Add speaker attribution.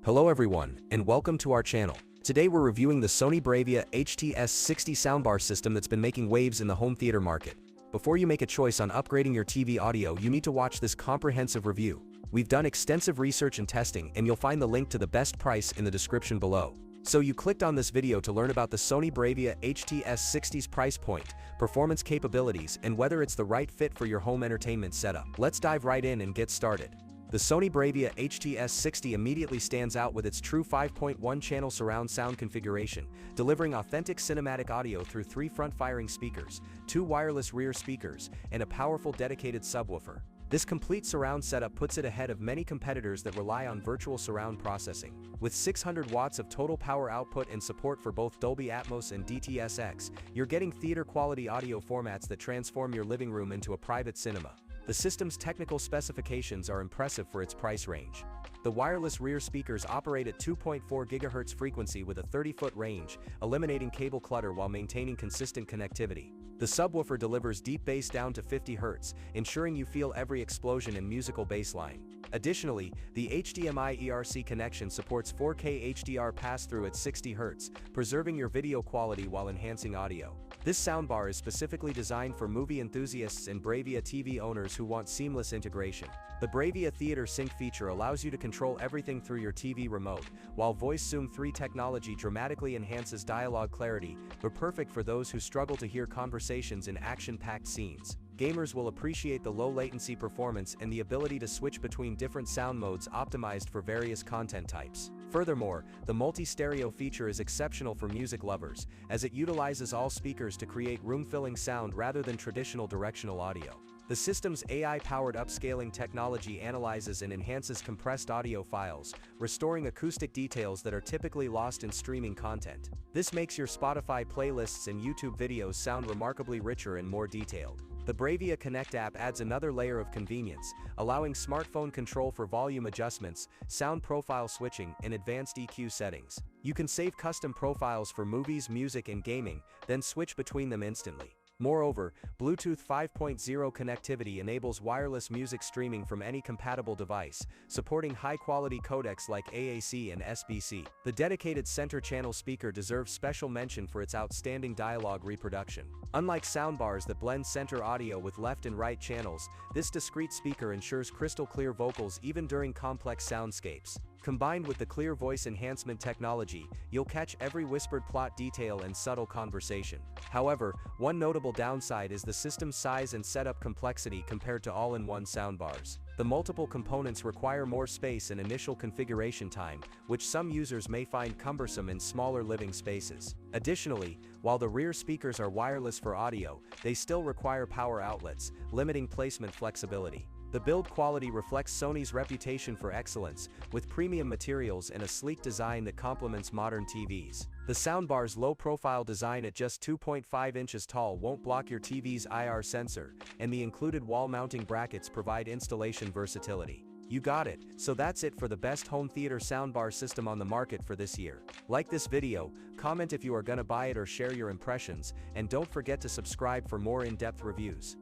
Speaker 1: Hello everyone, and welcome to our channel. Today we're reviewing the Sony BRAVIA HT-S60 soundbar system that's been making waves in the home theater market. Before you make a choice on upgrading your TV audio, you need to watch this comprehensive review. We've done extensive research and testing, and you'll find the link to the best price in the description below. So you clicked on this video to learn about the Sony BRAVIA HT-S60's price point, performance capabilities, and whether it's the right fit for your home entertainment setup. Let's dive right in and get started. The Sony BRAVIA HT-S60 immediately stands out with its true 5.1-channel surround sound configuration, delivering authentic cinematic audio through 3 front-firing speakers, 2 wireless rear speakers, and a powerful dedicated subwoofer. This complete surround setup puts it ahead of many competitors that rely on virtual surround processing. With 600 watts of total power output and support for both Dolby Atmos and DTS:X, you're getting theater-quality audio formats that transform your living room into a private cinema. The system's technical specifications are impressive for its price range. The wireless rear speakers operate at 2.4 GHz frequency with a 30-foot range, eliminating cable clutter while maintaining consistent connectivity. The subwoofer delivers deep bass down to 50 Hz, ensuring you feel every explosion and musical bassline. Additionally, the HDMI ERC connection supports 4K HDR pass-through at 60 Hz, preserving your video quality while enhancing audio. This soundbar is specifically designed for movie enthusiasts and BRAVIA TV owners who want seamless integration. The BRAVIA Theater Sync feature allows you to control everything through your TV remote, while Voice Zoom 3 technology dramatically enhances dialogue clarity, but perfect for those who struggle to hear conversations in action-packed scenes. Gamers will appreciate the low-latency performance and the ability to switch between different sound modes optimized for various content types. Furthermore, the multi-stereo feature is exceptional for music lovers, as it utilizes all speakers to create room-filling sound rather than traditional directional audio. The system's AI-powered upscaling technology analyzes and enhances compressed audio files, restoring acoustic details that are typically lost in streaming content. This makes your Spotify playlists and YouTube videos sound remarkably richer and more detailed. The BRAVIA Connect app adds another layer of convenience, allowing smartphone control for volume adjustments, sound profile switching, and advanced EQ settings. You can save custom profiles for movies, music, and gaming, then switch between them instantly. Moreover, Bluetooth 5.0 connectivity enables wireless music streaming from any compatible device, supporting high-quality codecs like AAC and SBC. The dedicated center channel speaker deserves special mention for its outstanding dialogue reproduction. Unlike soundbars that blend center audio with left and right channels, this discrete speaker ensures crystal-clear vocals even during complex soundscapes. Combined with the clear voice enhancement technology, you'll catch every whispered plot detail and subtle conversation. However, one notable downside is the system's size and setup complexity compared to all-in-one soundbars. The multiple components require more space and initial configuration time, which some users may find cumbersome in smaller living spaces. Additionally, while the rear speakers are wireless for audio, they still require power outlets, limiting placement flexibility. The build quality reflects Sony's reputation for excellence, with premium materials and a sleek design that complements modern TVs. The soundbar's low-profile design at just 2.5 inches tall won't block your TV's IR sensor, and the included wall-mounting brackets provide installation versatility. You got it, so that's it for the best home theater soundbar system on the market for this year. Like this video, comment if you are gonna buy it or share your impressions, and don't forget to subscribe for more in-depth reviews.